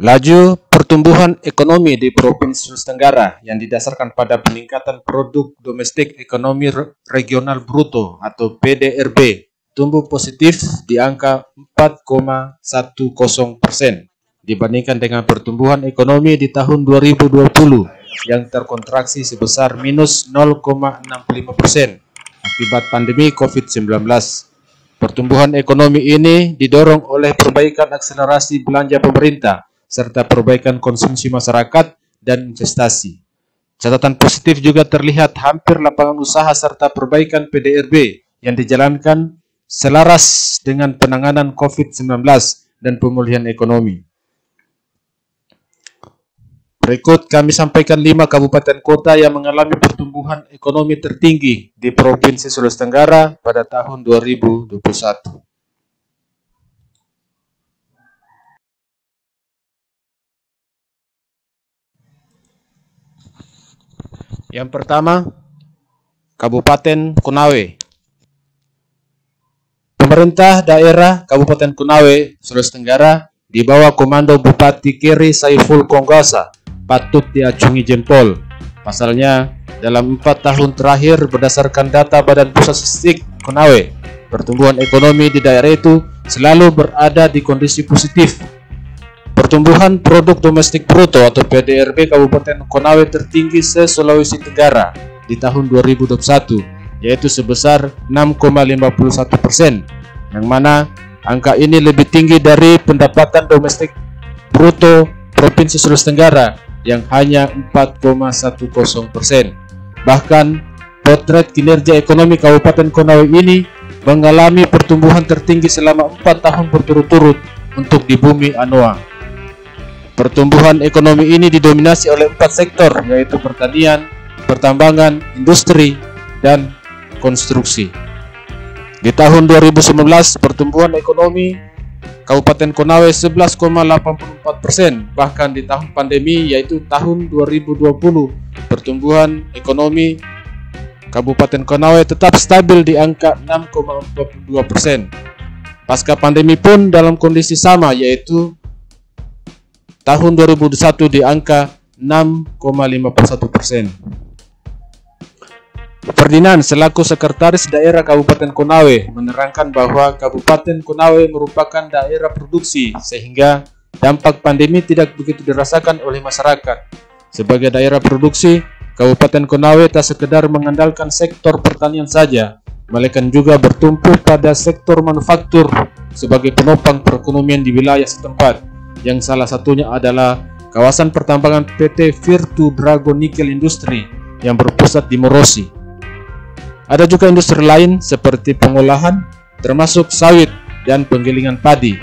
Laju pertumbuhan ekonomi di Provinsi Sulawesi Tenggara yang didasarkan pada peningkatan produk domestik ekonomi regional bruto atau PDRB tumbuh positif di angka 4,10% dibandingkan dengan pertumbuhan ekonomi di tahun 2020 yang terkontraksi sebesar minus 0,65% akibat pandemi COVID-19. Pertumbuhan ekonomi ini didorong oleh perbaikan akselerasi belanja pemerintah serta perbaikan konsumsi masyarakat dan investasi. Catatan positif juga terlihat hampir lapangan usaha serta perbaikan PDRB yang dijalankan selaras dengan penanganan COVID-19 dan pemulihan ekonomi. Berikut kami sampaikan 5 kabupaten kota yang mengalami pertumbuhan ekonomi tertinggi di Provinsi Sulawesi Tenggara pada tahun 2021. Yang pertama, Kabupaten Konawe. Pemerintah daerah Kabupaten Konawe, Sulawesi Tenggara, di bawah komando Bupati Keri Saiful Konggasa, patut diacungi jempol. Pasalnya, dalam 4 tahun terakhir berdasarkan data Badan Pusat Statistik Konawe, pertumbuhan ekonomi di daerah itu selalu berada di kondisi positif. Pertumbuhan produk domestik bruto atau PDRB Kabupaten Konawe tertinggi se-Sulawesi Tenggara di tahun 2021, yaitu sebesar 6,51%, yang mana angka ini lebih tinggi dari pendapatan domestik bruto Provinsi Sulawesi Tenggara yang hanya 4,10%. Bahkan, potret kinerja ekonomi Kabupaten Konawe ini mengalami pertumbuhan tertinggi selama 4 tahun berturut-turut untuk di bumi Anoa. Pertumbuhan ekonomi ini didominasi oleh 4 sektor, yaitu pertanian, pertambangan, industri, dan konstruksi. Di tahun 2019, pertumbuhan ekonomi Kabupaten Konawe 11,84%. Bahkan di tahun pandemi, yaitu tahun 2020, pertumbuhan ekonomi Kabupaten Konawe tetap stabil di angka 6,42%. Pasca pandemi pun dalam kondisi sama, yaitu tahun 2021 di angka 6,51%. Ferdinand selaku Sekretaris Daerah Kabupaten Konawe menerangkan bahwa Kabupaten Konawe merupakan daerah produksi sehingga dampak pandemi tidak begitu dirasakan oleh masyarakat. Sebagai daerah produksi, Kabupaten Konawe tak sekedar mengandalkan sektor pertanian saja, melainkan juga bertumpu pada sektor manufaktur sebagai penopang perekonomian di wilayah setempat, yang salah satunya adalah kawasan pertambangan PT Virtu Dragon Nickel Industri yang berpusat di Morosi. Ada juga industri lain seperti pengolahan, termasuk sawit dan penggilingan padi,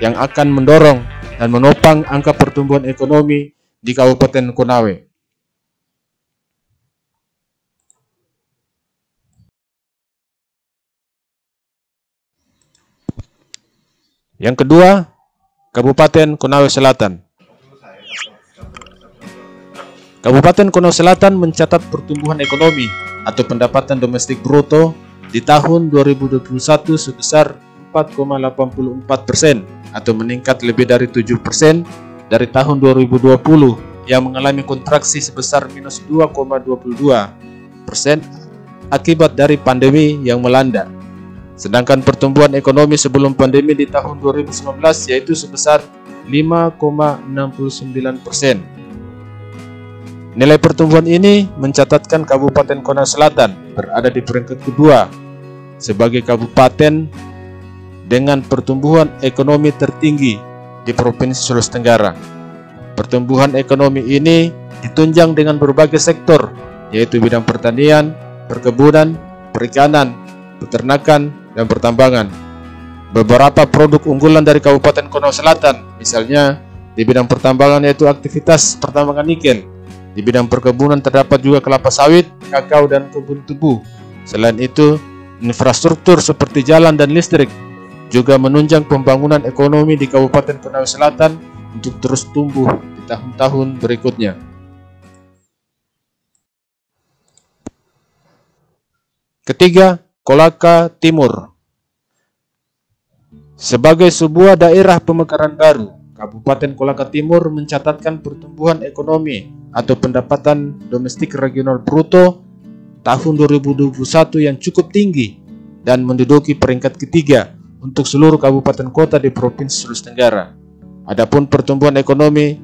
yang akan mendorong dan menopang angka pertumbuhan ekonomi di Kabupaten Konawe. Yang kedua, Kabupaten Konawe Selatan. Kabupaten Konawe Selatan mencatat pertumbuhan ekonomi atau pendapatan domestik bruto di tahun 2021 sebesar 4,84% atau meningkat lebih dari 7% dari tahun 2020 yang mengalami kontraksi sebesar minus 2,22% akibat dari pandemi yang melanda. Sedangkan pertumbuhan ekonomi sebelum pandemi di tahun 2019 yaitu sebesar 5,69%. Nilai pertumbuhan ini mencatatkan Kabupaten Konawe Selatan berada di peringkat kedua sebagai kabupaten dengan pertumbuhan ekonomi tertinggi di Provinsi Sulawesi Tenggara. Pertumbuhan ekonomi ini ditunjang dengan berbagai sektor, yaitu bidang pertanian, perkebunan, perikanan, peternakan, dan pertambangan. Beberapa produk unggulan dari Kabupaten Konawe Selatan, misalnya di bidang pertambangan yaitu aktivitas pertambangan nikel. Di bidang perkebunan terdapat juga kelapa sawit, kakao, dan kebun tebu. Selain itu, infrastruktur seperti jalan dan listrik juga menunjang pembangunan ekonomi di Kabupaten Konawe Selatan untuk terus tumbuh di tahun-tahun berikutnya. Ketiga, Kolaka Timur. Sebagai sebuah daerah pemekaran baru, Kabupaten Kolaka Timur mencatatkan pertumbuhan ekonomi atau pendapatan domestik regional bruto tahun 2021 yang cukup tinggi dan menduduki peringkat ketiga untuk seluruh kabupaten kota di Provinsi Sulawesi Tenggara. Adapun pertumbuhan ekonomi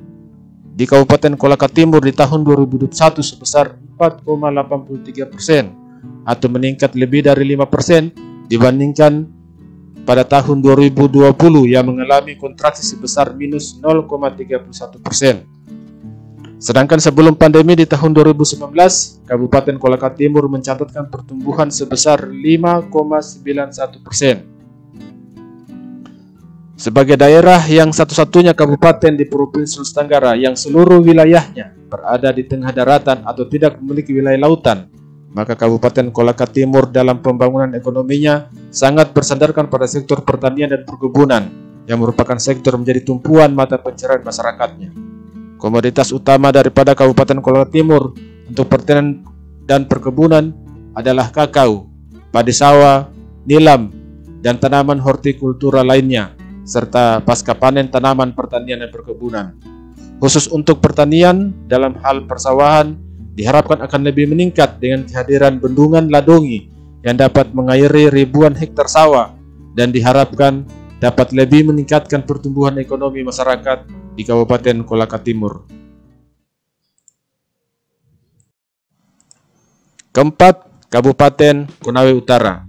di Kabupaten Kolaka Timur di tahun 2021 sebesar 4,83% atau meningkat lebih dari 5% dibandingkan pada tahun 2020 yang mengalami kontraksi sebesar minus 0,31%. Sedangkan sebelum pandemi di tahun 2019, Kabupaten Kolaka Timur mencatatkan pertumbuhan sebesar 5,91%. Sebagai daerah yang satu-satunya kabupaten di Provinsi Sulawesi Tenggara yang seluruh wilayahnya berada di tengah daratan atau tidak memiliki wilayah lautan, maka Kabupaten Kolaka Timur dalam pembangunan ekonominya sangat bersandarkan pada sektor pertanian dan perkebunan yang merupakan sektor menjadi tumpuan mata pencaharian masyarakatnya. Komoditas utama daripada Kabupaten Kolaka Timur untuk pertanian dan perkebunan adalah kakao, padi sawah, nilam, dan tanaman hortikultura lainnya, serta pasca panen tanaman pertanian dan perkebunan. Khusus untuk pertanian dalam hal persawahan diharapkan akan lebih meningkat dengan kehadiran bendungan Ladongi yang dapat mengairi ribuan hektar sawah dan diharapkan dapat lebih meningkatkan pertumbuhan ekonomi masyarakat di Kabupaten Kolaka Timur. Keempat, Kabupaten Konawe Utara.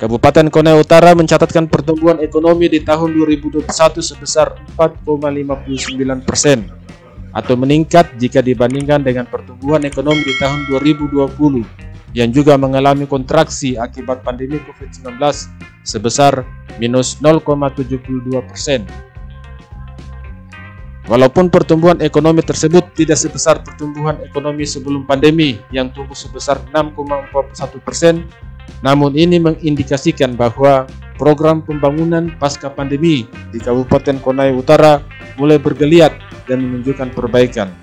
Kabupaten Konawe Utara mencatatkan pertumbuhan ekonomi di tahun 2021 sebesar 4,59% atau meningkat jika dibandingkan dengan pertumbuhan ekonomi di tahun 2020 yang juga mengalami kontraksi akibat pandemi COVID-19 sebesar minus 0,72%. Walaupun pertumbuhan ekonomi tersebut tidak sebesar pertumbuhan ekonomi sebelum pandemi yang tumbuh sebesar 6,41%, namun ini mengindikasikan bahwa program pembangunan pasca pandemi di Kabupaten Konawe Utara mulai bergeliat dan menunjukkan perbaikan.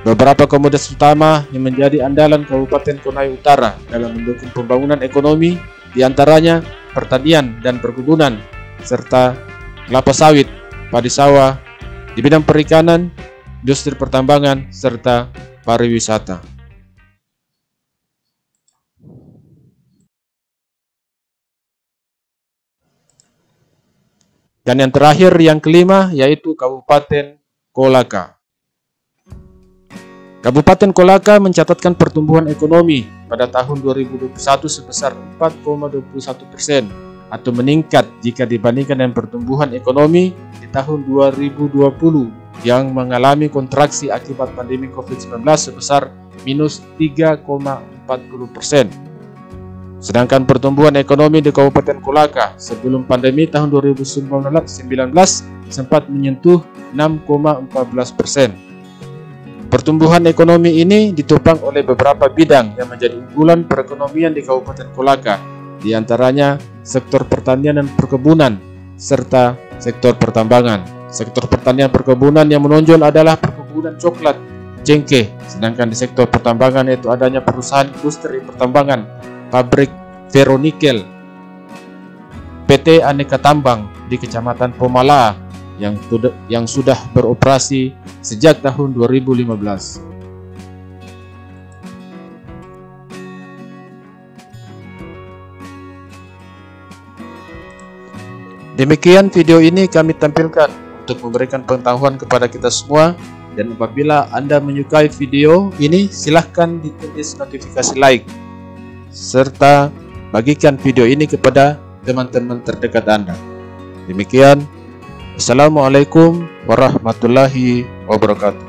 Beberapa komoditas utama yang menjadi andalan Kabupaten Konawe Utara dalam mendukung pembangunan ekonomi diantaranya pertanian dan perkebunan, serta kelapa sawit, padi sawah, di bidang perikanan, industri pertambangan, serta pariwisata. Dan yang terakhir, yang kelima, yaitu Kabupaten Kolaka. Kabupaten Kolaka mencatatkan pertumbuhan ekonomi pada tahun 2021 sebesar 4,21% atau meningkat jika dibandingkan dengan pertumbuhan ekonomi di tahun 2020 yang mengalami kontraksi akibat pandemi COVID-19 sebesar minus 3,40%. Sedangkan pertumbuhan ekonomi di Kabupaten Kolaka sebelum pandemi tahun 2019 sempat menyentuh 6,14%. Pertumbuhan ekonomi ini ditopang oleh beberapa bidang yang menjadi unggulan perekonomian di Kabupaten Kolaka, di antaranya sektor pertanian dan perkebunan, serta sektor pertambangan. Sektor pertanian perkebunan yang menonjol adalah perkebunan coklat, cengkeh, sedangkan di sektor pertambangan yaitu adanya perusahaan industri pertambangan, pabrik ferronikel, PT Aneka Tambang di Kecamatan Pomala yang sudah beroperasi sejak tahun 2015. Demikian video ini kami tampilkan untuk memberikan pengetahuan kepada kita semua, dan apabila Anda menyukai video ini silahkan ditulis notifikasi like serta bagikan video ini kepada teman-teman terdekat Anda. Demikian, Assalamualaikum warahmatullahi wabarakatuh.